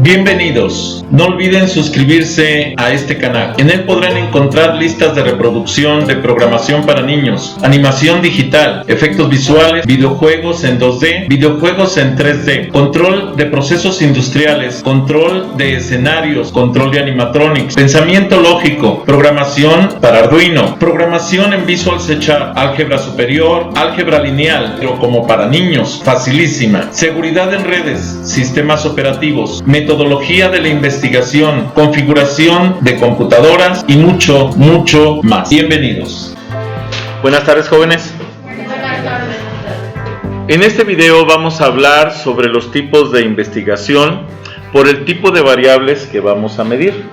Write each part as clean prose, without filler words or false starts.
Bienvenidos. No olviden suscribirse a este canal. En él podrán encontrar listas de reproducción de programación para niños, animación digital, efectos visuales, videojuegos en 2D, videojuegos en 3D, control de procesos industriales, control de escenarios, control de animatronics, pensamiento lógico, programación para Arduino, programación en Visual C#, álgebra superior, álgebra lineal, pero como para niños, facilísima, seguridad en redes, sistemas operativos, metodología de la investigación, configuración de computadoras y mucho más. Bienvenidos. Buenas tardes, jóvenes. En este video vamos a hablar sobre los tipos de investigación por el tipo de variables que vamos a medir.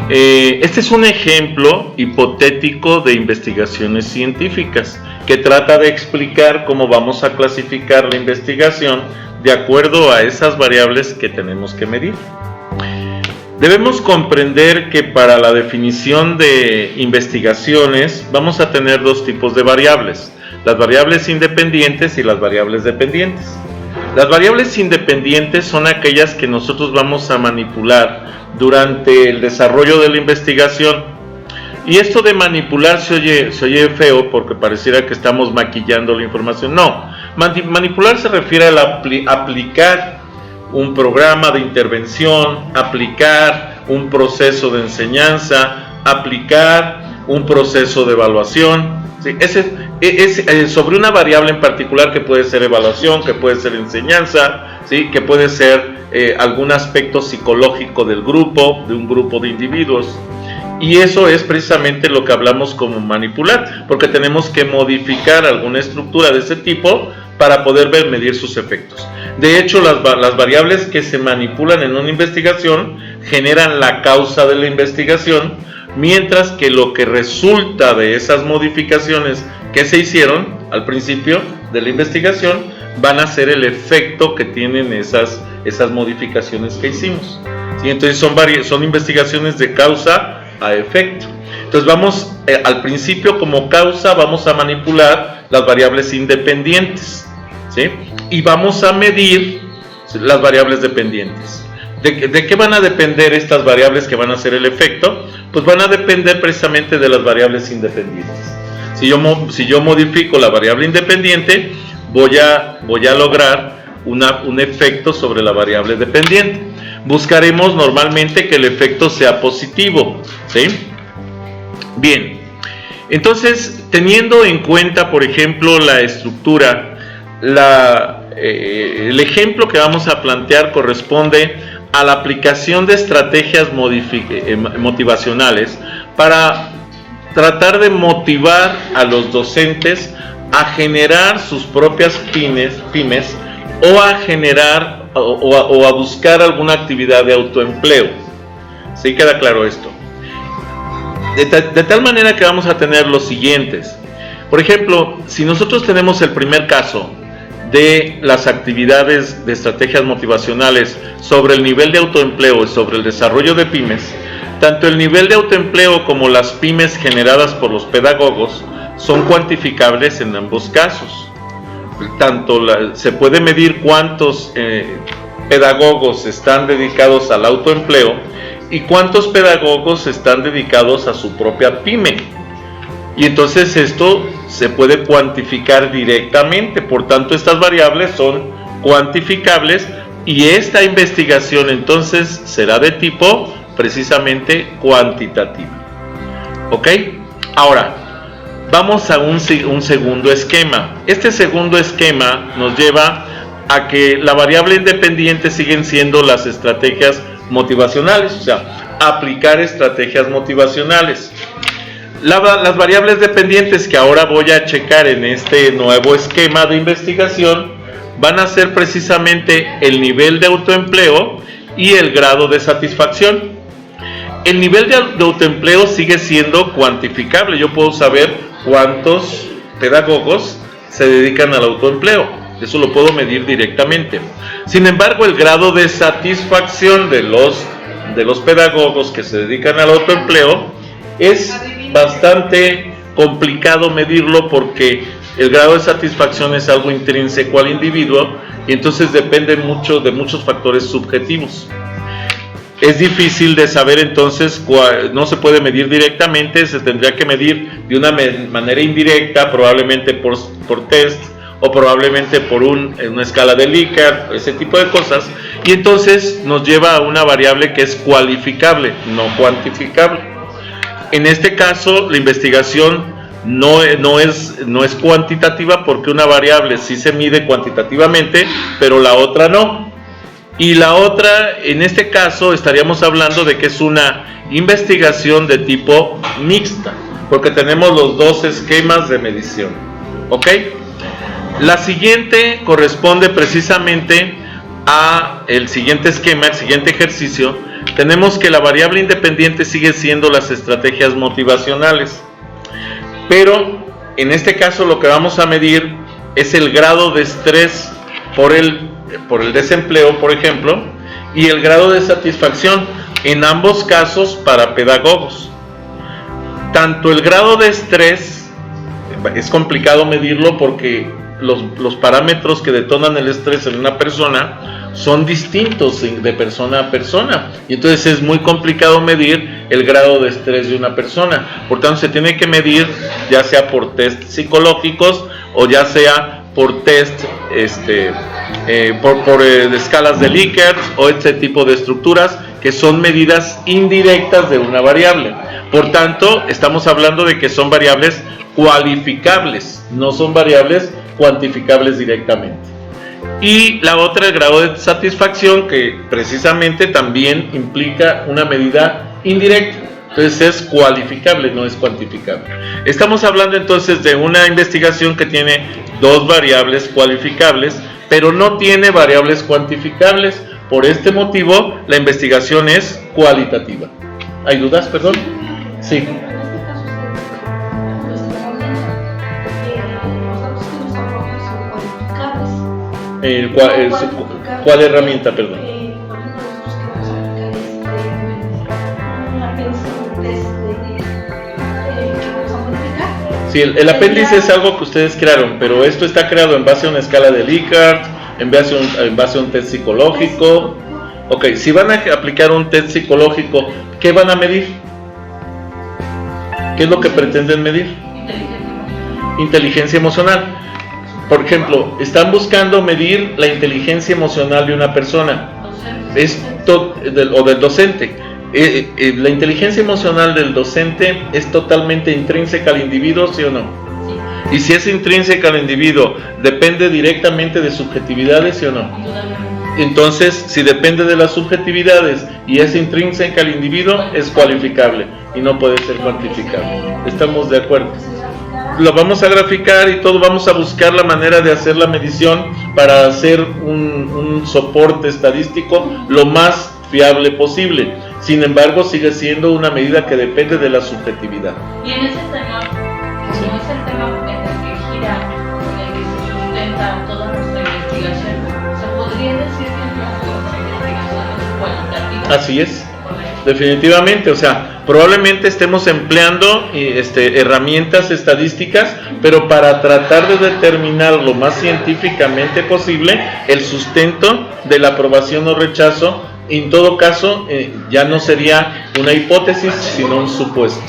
Este es un ejemplo hipotético de investigaciones científicas que trata de explicar cómo vamos a clasificar la investigación de acuerdo a esas variables que tenemos que medir. Debemos comprender que para la definición de investigaciones vamos a tener dos tipos de variables: las variables independientes y las variables dependientes. Las variables independientes son aquellas que nosotros vamos a manipular durante el desarrollo de la investigación. Y esto de manipular se oye feo porque pareciera que estamos maquillando la información. No, manipular se refiere a aplicar un programa de intervención, aplicar un proceso de enseñanza, aplicar un proceso de evaluación. ¿Sí? Es sobre una variable en particular que puede ser evaluación, que puede ser enseñanza, ¿sí? Que puede ser algún aspecto psicológico del grupo, de un grupo de individuos. Y eso es precisamente lo que hablamos como manipular, porque tenemos que modificar alguna estructura de ese tipo para poder medir sus efectos. De hecho, las variables que se manipulan en una investigación generan la causa de la investigación, mientras que lo que resulta de esas modificaciones que se hicieron al principio de la investigación van a ser el efecto que tienen esas modificaciones que hicimos. ¿Sí? Entonces son investigaciones de causa a efecto. Entonces vamos al principio, como causa vamos a manipular las variables independientes, ¿sí? Y vamos a medir las variables dependientes. ¿De qué van a depender estas variables que van a ser el efecto? Pues van a depender precisamente de las variables independientes. Si yo modifico la variable independiente, voy a lograr un efecto sobre la variable dependiente. Buscaremos normalmente que el efecto sea positivo, ¿sí? Bien, entonces, teniendo en cuenta, por ejemplo, la estructura, el ejemplo que vamos a plantear corresponde a la aplicación de estrategias motivacionales para tratar de motivar a los docentes a generar sus propias pymes o a generar o a buscar alguna actividad de autoempleo. ¿Sí queda claro esto? De tal manera que vamos a tener los siguientes. Por ejemplo, si nosotros tenemos el primer caso de las actividades de estrategias motivacionales sobre el nivel de autoempleo y sobre el desarrollo de pymes, tanto el nivel de autoempleo como las pymes generadas por los pedagogos son cuantificables en ambos casos. Se puede medir cuántos pedagogos están dedicados al autoempleo y cuántos pedagogos están dedicados a su propia pyme. Y entonces esto se puede cuantificar directamente, por tanto estas variables son cuantificables y esta investigación entonces será de tipo precisamente cuantitativa. ¿Ok? Ahora, vamos a un segundo esquema. Este segundo esquema nos lleva a que la variable independiente siguen siendo las estrategias motivacionales, o sea, aplicar estrategias motivacionales. Las variables dependientes que ahora voy a checar en este nuevo esquema de investigación van a ser precisamente el nivel de autoempleo y el grado de satisfacción. El nivel de autoempleo sigue siendo cuantificable. Yo puedo saber cuántos pedagogos se dedican al autoempleo. Eso lo puedo medir directamente. Sin embargo, el grado de satisfacción de los pedagogos que se dedican al autoempleo es bastante complicado medirlo porque el grado de satisfacción es algo intrínseco al individuo y entonces depende mucho de muchos factores subjetivos. Es difícil de saber entonces, no se puede medir directamente, se tendría que medir de una manera indirecta, probablemente por test o probablemente por una escala de Likert, ese tipo de cosas, y entonces nos lleva a una variable que es cualificable, no cuantificable. En este caso, la investigación no es cuantitativa porque una variable sí se mide cuantitativamente, pero la otra no. Y la otra, en este caso, estaríamos hablando de que es una investigación de tipo mixta, porque tenemos los dos esquemas de medición. ¿Ok? La siguiente corresponde precisamente a el siguiente esquema, el siguiente ejercicio. Tenemos que la variable independiente sigue siendo las estrategias motivacionales, pero en este caso lo que vamos a medir es el grado de estrés por el desempleo, por ejemplo, y el grado de satisfacción, en ambos casos para pedagogos. Tanto el grado de estrés, es complicado medirlo porque los parámetros que detonan el estrés en una persona son distintos de persona a persona, y entonces es muy complicado medir el grado de estrés de una persona. Por tanto, se tiene que medir ya sea por test psicológicos o ya sea por test por escalas de Likert o este tipo de estructuras que son medidas indirectas de una variable. Por tanto, estamos hablando de que son variables cualificables, no son variables cuantificables directamente. Y la otra, el grado de satisfacción, que precisamente también implica una medida indirecta. Entonces es cualificable, no es cuantificable. Estamos hablando entonces de una investigación que tiene dos variables cualificables, pero no tiene variables cuantificables. Por este motivo, la investigación es cualitativa. ¿Hay dudas, perdón? Sí. ¿Cuál herramienta, perdón? Sí, el apéndice es algo que ustedes crearon, pero esto está creado en base a una escala de Likert, en base a un test psicológico. Ok, si van a aplicar un test psicológico, ¿qué van a medir? ¿Qué es lo que pretenden medir? Inteligencia emocional. Por ejemplo, están buscando medir la inteligencia emocional de una persona, o del docente. La inteligencia emocional del docente es totalmente intrínseca al individuo, ¿sí o no? Sí. Y si es intrínseca al individuo, ¿depende directamente de subjetividades, sí o no? Entonces, si depende de las subjetividades y es intrínseca al individuo, es cualificable y no puede ser cuantificable. ¿Estamos de acuerdo? Lo vamos a graficar y todo, vamos a buscar la manera de hacer la medición para hacer un soporte estadístico lo más fiable posible. Sin embargo, sigue siendo una medida que depende de la subjetividad. Y en ese tema, como es el tema en el que gira, en el que se sustenta toda nuestra investigación, ¿se podría decir que nuestra investigación es cualitativa? Así es, definitivamente. O sea, probablemente estemos empleando herramientas estadísticas, pero para tratar de determinar lo más científicamente posible el sustento de la aprobación o rechazo. En todo caso, ya no sería una hipótesis, sino un supuesto.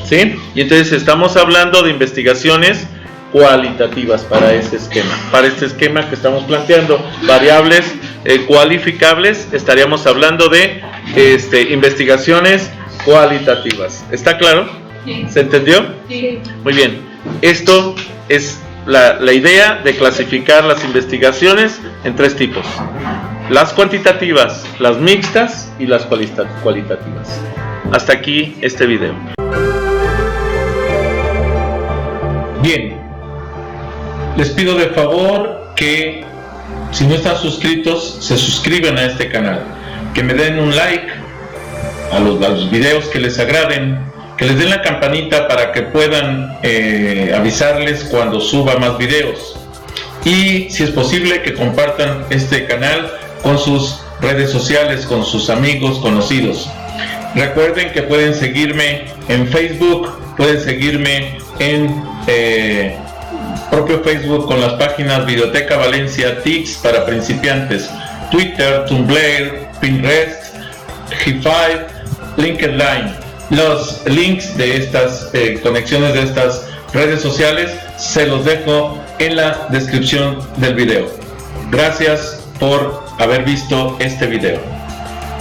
¿Sí? Y entonces estamos hablando de investigaciones cualitativas para ese esquema. Para este esquema que estamos planteando, variables cualificables, estaríamos hablando de investigaciones cualitativas. ¿Está claro? Sí. ¿Se entendió? Sí. Muy bien. Esto es la idea de clasificar las investigaciones en tres tipos: las cuantitativas, las mixtas y las cualitativas. Hasta aquí este video. Bien, les pido de favor que si no están suscritos, se suscriban a este canal, que me den un like a los videos que les agraden, que les den la campanita para que puedan avisarles cuando suba más videos, y si es posible que compartan este canal con sus redes sociales, con sus amigos, conocidos. Recuerden que pueden seguirme en Facebook, pueden seguirme en propio Facebook con las páginas Videoteca Valencia, TICS para principiantes, Twitter, Tumblr, Pinterest, G5, LinkedIn. Los links de estas conexiones de estas redes sociales se los dejo en la descripción del video. Gracias por haber visto este video.